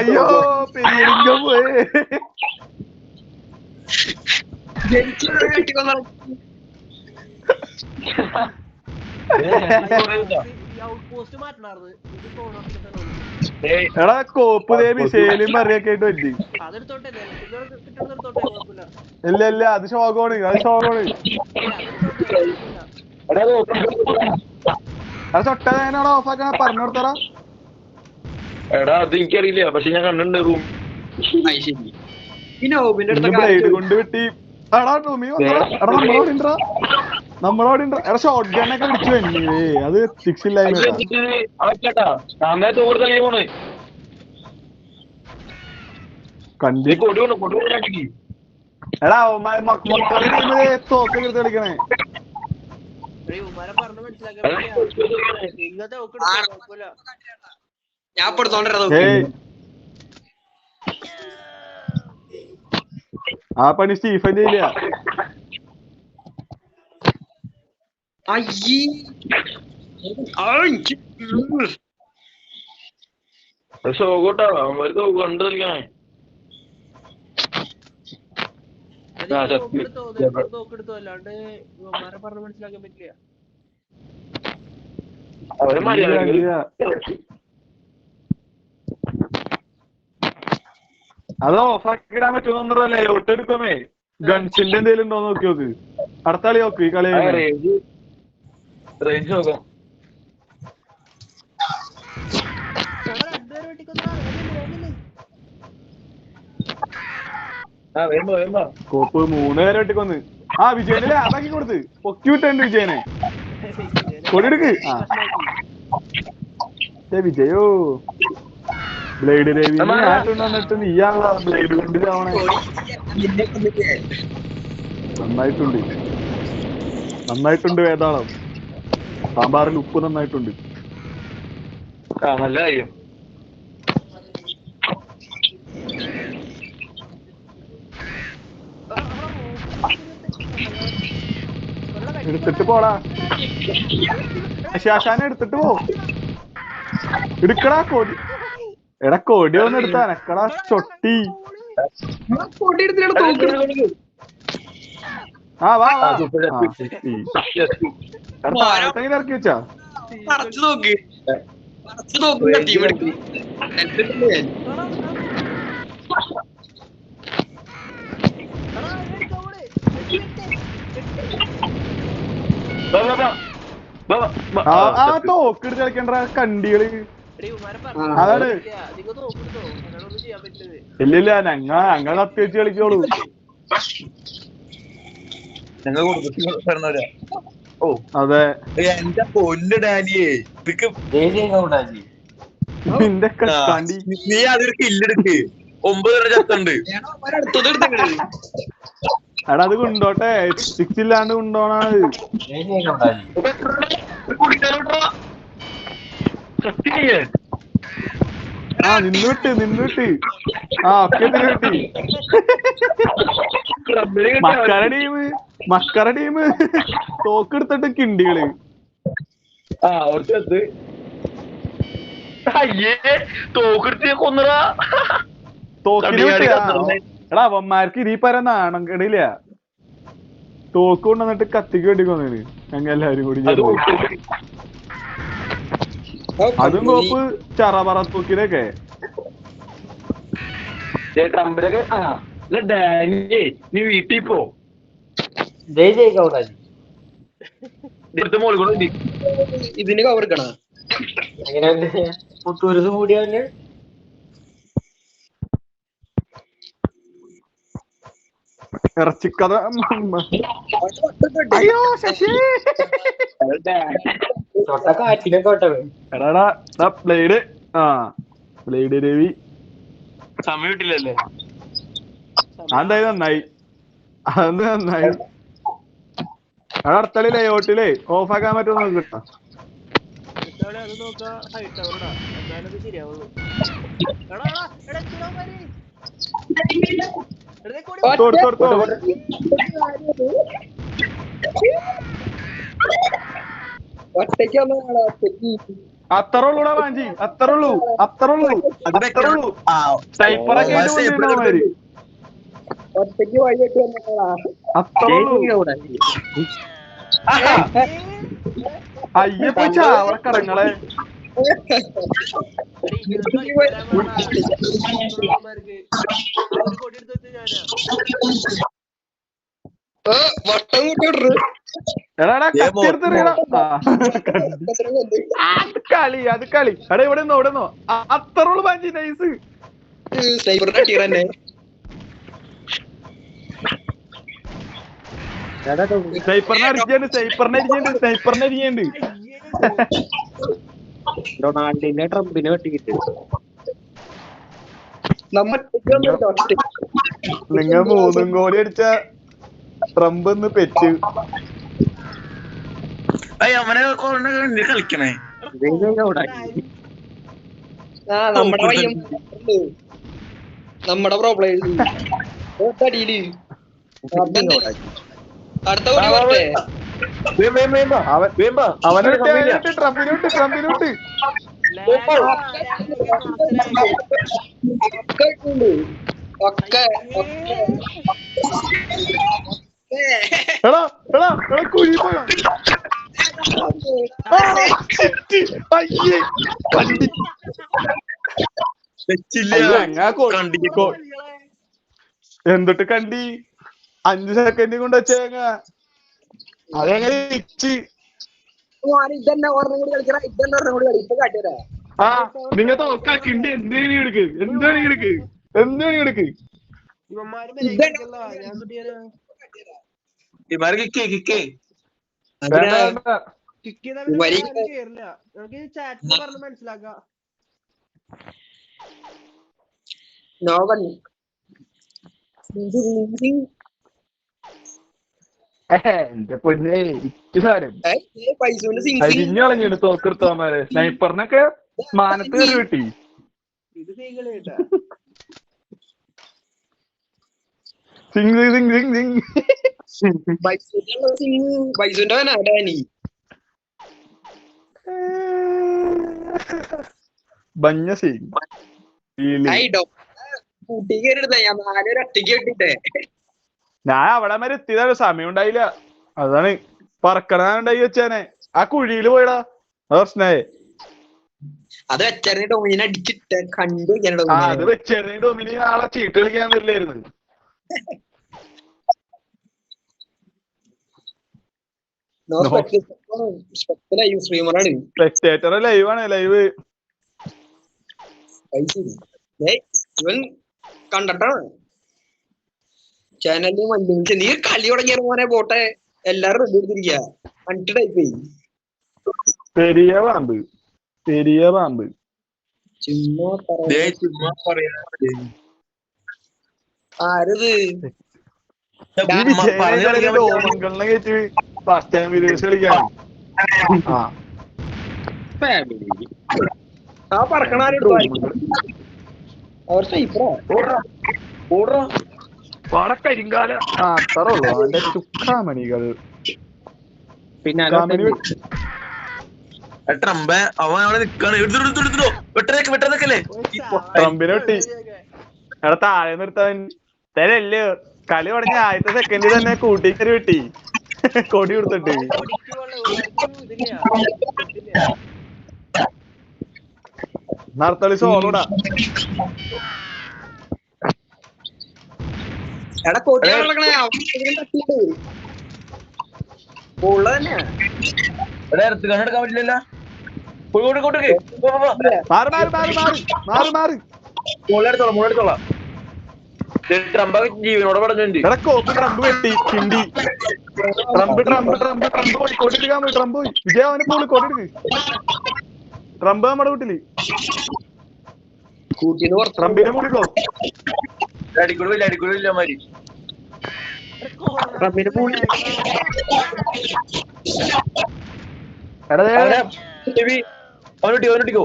അയ്യോ പെരിയലിംഗം പോയേ. എടാ കോപ്പ് ദേ മിസൈലും മറിയൊക്കെ ആയിട്ട് പറ്റി. ഇല്ല ഇല്ല അത് ശോകമാണ് അത് ശോകമാണ്. അത് ചൊട്ടേനാണോ ഓഫാക്കാൻ പറഞ്ഞു കൊടുത്തടാ. എടാ അത് എനിക്കറിയില്ല, പക്ഷെ ഞാൻ കണ്ടിട്ടുണ്ട് റൂം. ബ്ലേഡ് കൊണ്ട് വെട്ടി. എടാ ടൂമി വന്നടാ. എടാ നമ്മളോട് എടാ ഷോട്ട് ഗണ്ണൊക്കെ പിടിച്ചു വന്നേ. അത് സിക്സ് ഇല്ലായ്മ. എടാ മക്കളെ ടീമില് തോക്ക് എടുത്ത് കളിക്കണേ. ആ പണി സ്റ്റീഫൻ ചെയ്യില്ല. സോകോട്ടാ അവന്മാര് തോക്ക് കണ്ടു കളിക്കണേ. അവര് മര്യാദ അത് ഓഫാക്കി ഇടാൻ പറ്റുമെന്നല്ലേ ഒട്ടെടുക്കുമേ. ഗൺസിന്റെ എന്തേലും ഉണ്ടോ നോക്കി നോക്ക്. അടുത്ത കളി നോക്ക്. ഈ കളി റേഞ്ച് നോക്കാം. കോപ്പ് 3 പേരെ വെട്ടിക്കൊന്ന്. ആ വിജയനെ ലാബാക്കി കൊടുത്ത് പൊക്കി വിട്ടുണ്ട് വിജയനെ. കൊടിയെടുക്ക്. വിജയോ ബ്ലേഡ് രവി വന്നിട്ട് നീയാണല്ലോ ബ്ലേഡ് കൊണ്ടിട്ടാവണേ. നന്നായിട്ടുണ്ട് വേതാളം. സാമ്പാറിൽ ഉപ്പ് നന്നായിട്ടുണ്ട്. നല്ല കാര്യം. എടുത്തിട്ട് പോടാ ശാശാനെ എടുത്തിട്ട് പോ. എടുക്കടാ കോടി. എടാ കോടി ഒന്ന് എടുത്താ എനക്കടാ ചൊട്ടി. ആ വാ ഇറക്കി വെച്ചാ. ആ തോക്കെടുത്ത് കളിക്കണ്ട കണ്ടികള്. അതാണ് ഇല്ലില്ല ഞങ്ങൾ കത്തി വെച്ച് കളിക്കോളൂ. അതെ എന്റെ പൊന്ന് ഡാനിയേ നിന്റെ കണ്ടി. നീ അതൊരു കില്ലെടുക്ക്. 9 ചത്തുണ്ട്. എടാ അത് കൊണ്ടോട്ടെ. 6 ഇല്ലാണ്ട് കൊണ്ടോണാണ്. ആ നിന്നിട്ട് ആ ഒക്കെ കിട്ടി. മക്കറ ടീമ് തോക്കെടുത്തിട്ട് കിണ്ടികള്. തോക്കിന് എടാ അവന്മാർക്ക് ഇനി പറയാൻ നാണം കേടില്ല. തോക്ക് കൊണ്ടുവന്നിട്ട് കത്തിക്ക് വേണ്ടി കൊന്നേന് ഞങ്ങൾ എല്ലാരും കൂടി. അതും കോപ്പ് ചറപറ തൂക്കിനൊക്കെ. നീ വീട്ടിൽ പോ. ഇതിന് കവർക്കണ പുത്തൂരത് കൂടിയല്ലേ. ഇറച്ചിക്കഥ. അയ്യോ ശശി എടാടാ ബ്ലേഡ്. ബ്ലേഡ് രവി സമയം കിട്ടില്ലല്ലേ. അതെന്തായാലും നന്നായി. എടാ അടുത്തളി ലേഔട്ടിലേ ഓഫാക്കാൻ പറ്റുമോ നോക്കിട്ടാ. ഒറ്റയ്ക്ക് അത്ര ഉള്ളൂടാ വാഞ്ചി, അത്രയുള്ളൂ. സൈപ്പറൊക്കെ ആയിട്ട് കൊണ്ടിരുന്നവന്മാര് ഒറ്റയ്ക്ക് വഴി കെട്ടി വന്നോളാ. അത്രയുള്ളൂ. അയ്യപ്പ ചാവള കടങ്ങളെ വട്ടം കൂട്ടി എടാ കത്തിയെടുത്തെറിയടാ. അത് കളി എടാ ഇവിടെ നിന്നോ അത്രയുള്ളൂ വാഞ്ചി. നൈസ്. സൈബറിന്റെ ടീർ തന്നെ. സ്നൈപ്പറിനെ അടിക്കണ്ട്. റൊണാൾഡിനെ ട്രംപിനെ വെട്ടിക്കിട്ട് നിങ്ങ 3 ഗോളി അടിച്ച ട്രംപ് ഒന്ന് പെറ്റ്. അവനെ കളിക്കണേ നമ്മുടെ പ്രോബ്ലം അടുത്ത അവനോട്ട് ട്രംപിനോട്ട് കുഴി പോയോ. എന്തൊട്ട് കണ്ടി 5 സെക്കൻഡ് കൊണ്ട് വെച്ചേങ്ങ അതെങ്ങനെ ഇച്ച്. ആ നിങ്ങ തോക്കാക്കിണ്ട്. എന്താണ് എടുക്ക് എന്റെ പൊന്നെ ഇക്ക് സാരം അരിഞ്ഞളഞ്ഞു തോക്കെടുത്തവന്മാരെ. സ്നൈപ്പറിനൊക്കെ മാനത്ത് കയറി കിട്ടി. ബഞ്ഞ സിംഗ് ഞാൻ അവിടെ വരെ എത്തിയതാണ്. സമയം ഉണ്ടായില്ല. അതാണ് പറക്കണുണ്ടായി വെച്ചാനെ. ആ കുഴിയില് പോയടാ. അത് പ്രശ്നായേ. അത് വെച്ചറിഞ്ഞ ഡൊമിനെ അടിച്ചിട്ട് കണ്ടു. അത് വെച്ചറിഞ്ഞ ഡൊമിനി ആളെ ചീട്ട് കളിക്കാൻ വരില്ലായിരുന്നു. സ്പെക്ടേറ്റർ ലൈവാണ്. ലൈവ് ഇവൻ കണ്ടിട്ടാണ് ചാനലിൽ വണ്ടി. നീ കളി തുടങ്ങിയ മോനെ പോട്ടെ. എല്ലാരും റെഡി എടുത്തിരിക്ക. അഞ്ച് ടൈപ്പ് പെരിയ പാമ്പ് ചുമ്മാ ആരത് ഓമങ്കളിനെ കയറ്റി ഫസ്റ്റ് ടൈം വിദേശ കളിക്കാണ്. ആ പറക്കണ അവർ കരിങ്കാല അത്രയുള്ളൂ. അവന്റെ ചുക്കാമണികൾ പിന്നെ ട്രംപ് അവൻ അവിടെ നിക്കാണ്. ട്രംപിനെ വെട്ടി. എടാ താഴെ നിർത്താൻ തരല്ലേ. കളി തുടങ്ങി ആദ്യത്തെ സെക്കൻഡിൽ തന്നെ കൂട്ടിക്കറി വെട്ടി. കൊടി കൊടുത്തിട്ട് നർത്തളി സോളൂടാ. എടാ കൊടി എടുക്കാൻ പറ്റില്ലല്ലോ. മോളെടുത്തോളാം. ട്രംപ് ജീവനോടെ പറഞ്ഞിട്ടുണ്ട്. ട്രംപ് വെട്ടി കിണ്ടി. ട്രംപ് കൊടിയെടുക്കാൻ പോയി. ട്രംപ് പോയി. വിജയ അവനെ പോളി കൊടിയെടുക്ക്. ട്രംപ് നമ്മുടെ വീട്ടില്. ട്രംപിനെ മൂളിക്കോ. അടിക്കൂടില്ല മാതിരി. അവനോട്ടിക്കോ.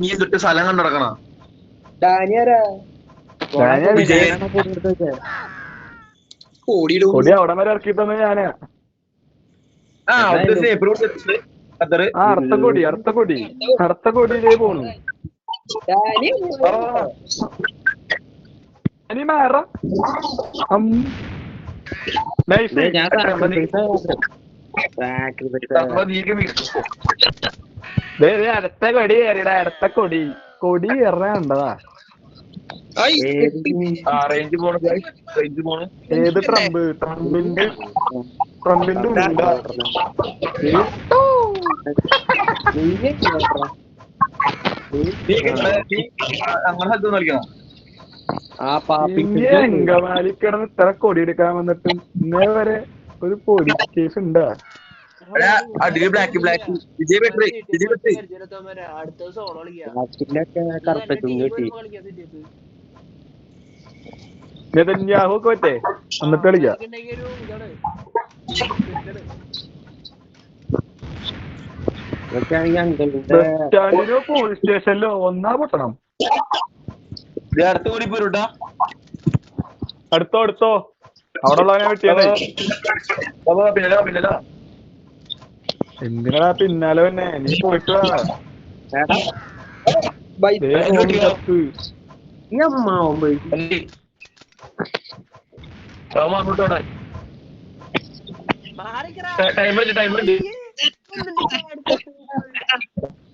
നീ തൊട്ട് സ്ഥലം കണ്ടു നടക്കണ കൊടി അവിടെ വരെ ഇറക്കി തന്നെ ഞാനാ. ആ അടുത്ത കൊടിയിലേ പോണു. ഇനി മാറ അടുത്ത കൊടി കയറിടാ. അടുത്ത കൊടി കയറണ്ടതാ. ഏത് ട്രംപിന്റെ ഉണ്ടാ അങ്കമാലി കിടന്ന് ഇത്ര കൊടി എടുക്കാൻ വന്നിട്ടും ഇന്നേ വരെ ഒരു പോലീസ് കേസ് ഉണ്ടാ? നെതന്യാഹു ഒക്കെ പറ്റേ എന്നിട്ട് കളിക്കാം. പോലീസ് സ്റ്റേഷനിലോ ഒന്നാ പൊട്ടണം. അടുത്തോ അവിടെ ഉള്ളവനെ വെട്ടിയത് എന്തിനാ പിന്നാലെ തന്നെ? നീ പോയിട്ട്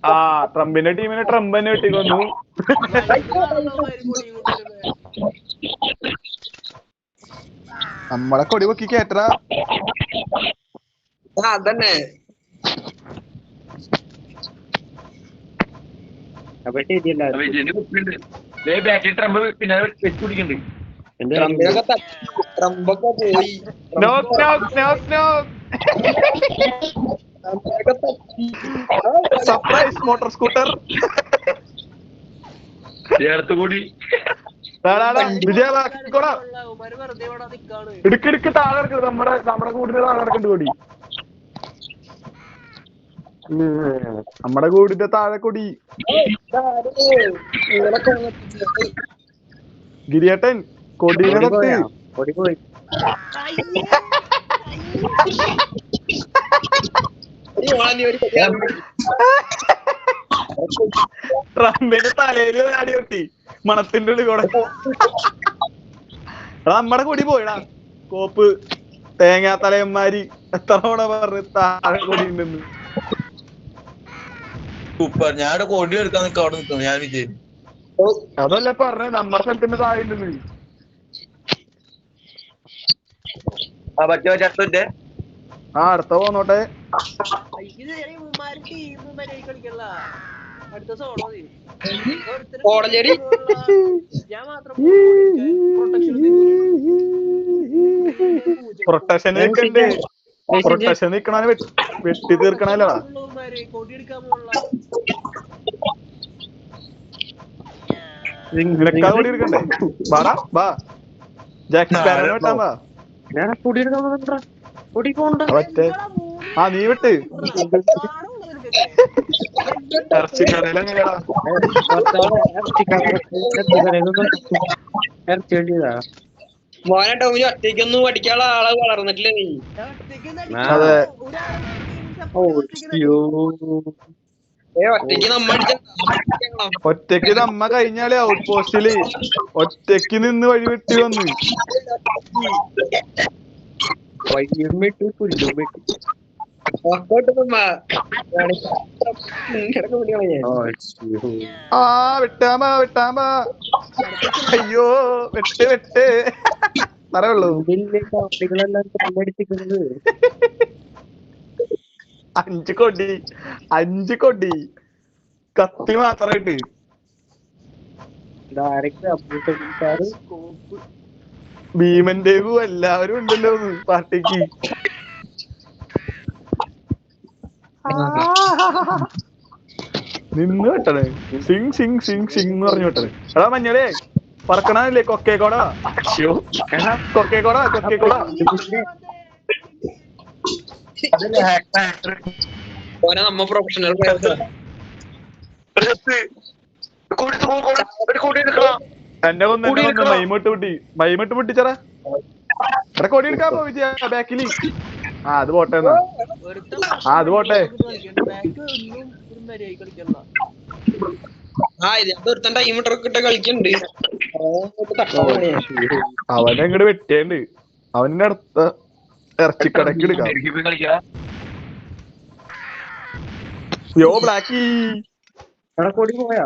ആ ട്രംപിന്റെ ടീമിനെ ട്രംപ് തന്നെ വെട്ടിക്കൊന്നു. നമ്മളെ കൊടി പൊക്കി കേട്ട അതന്നെ. ട്രംപൊക്കെ പോയി. സർപ്രൈസ് മോട്ടോർ സ്കൂട്ടർ ഇടുക്കിടുക്ക് താഴെ ഇറക്കുന്നത്. നമ്മുടെ കൂടിന്റെ താഴെ ഇറക്കുന്നുണ്ട് കൊടി. നമ്മുടെ കൂടിന്റെ താഴെ കൊടി. ഗിരിയേട്ടൻ കൊടിയിലെ ട്രംപിന്റെ തലയില് അടി കൊട്ടി മണത്തിന്റെ ഉള്ളിൽ കൂടെ. നമ്മടെ കൊടി പോയിടാ. കോപ്പ് തേങ്ങാ തലയന്മാരി എത്ര തവണ പറഞ്ഞ് താഴെ കൊടി ഉണ്ടെന്ന്. ഞാൻ കൊടി എടുക്കാൻ നിൽക്കാം. അവിടെ നിൽക്കുന്നു ഞാൻ വിജയ്. അതല്ലേ പറഞ്ഞത് നമ്മുടെ സ്ഥലത്തിന്റെ താഴെ ഉണ്ടെന്ന്. അടുത്ത പോന്നോട്ടെ. പ്രൊട്ടക്ഷൻ നിക്കണ വെട്ടി തീർക്കണല്ലോ. നിനക്കാ കൊടി എടുക്കണ്ടേ? വാടാ വാ ജാക്കി സ്പാരോനെ വെട്ടാൻ വാ. ആ നീ വിട്ട് മോനെ ടോമിന് ഒറ്റയ്ക്കൊന്നും പഠിക്കാനുള്ള ആളെ വളർന്നിട്ടില്ല നീ. അതെ ഒറ്റയ്ക്ക് നമ്മ കഴിഞ്ഞാല് ഔട്ട് പോസ്റ്റില് ഒറ്റയ്ക്ക് നിന്ന് വഴി വെട്ടി വന്ന് വിട്ടാമ അയ്യോ വെട്ട് പറയുള്ളൂ. 5 കൊടി കത്തി മാത്രമായിട്ട്. ഭീമന്റേവും എല്ലാവരും ഉണ്ടല്ലോ പാർട്ടിക്ക്. നിന്ന് വെട്ടണേ. സിങ് സിങ് സിങ് സിങ് എന്ന് പറഞ്ഞു വെട്ടണേ. എടാ മഞ്ഞളേ പറക്കണല്ലേ കൊക്കേക്കോട. കൊക്കേക്കോട നമ്മ പ്രൊഫഷണൽ എന്നെ മൈമോട്ട് പൊട്ടിച്ചറ. കൊടി എടുക്കാൻ പോയി ബാക്കില് ആ അത് പോട്ടെ എന്നാ. അത് പോട്ടെ. ഒരുത്തൻ ടൈം ഇട്ട് കളിക്കുന്നുണ്ട്. അവനെ ഇങ്ങോട്ട് വെട്ടേണ്ട്. അവന്റെ അടുത്ത ഇറച്ചിക്കടക്ക് എടുക്കാം. യോ ബ്ലാക്കി കൊടി പോയാ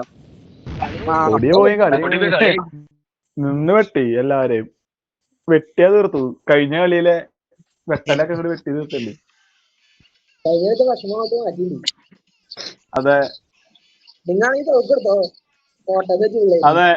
കൊടിയ പോയി കളി നിന്ന് വെട്ടി എല്ലാരെയും വെട്ടിയാ തീർത്തു. കഴിഞ്ഞ കളിയിലെ വെട്ടലൊക്കെ ഇങ്ങോട്ട് വെട്ടി തീർത്തല്ലേ. വിഷമമായിട്ട് മാറ്റി. അതെ നിങ്ങളാണെങ്കിൽ തോക്കെടുത്തോ കോട്ടയത്തെ അതെ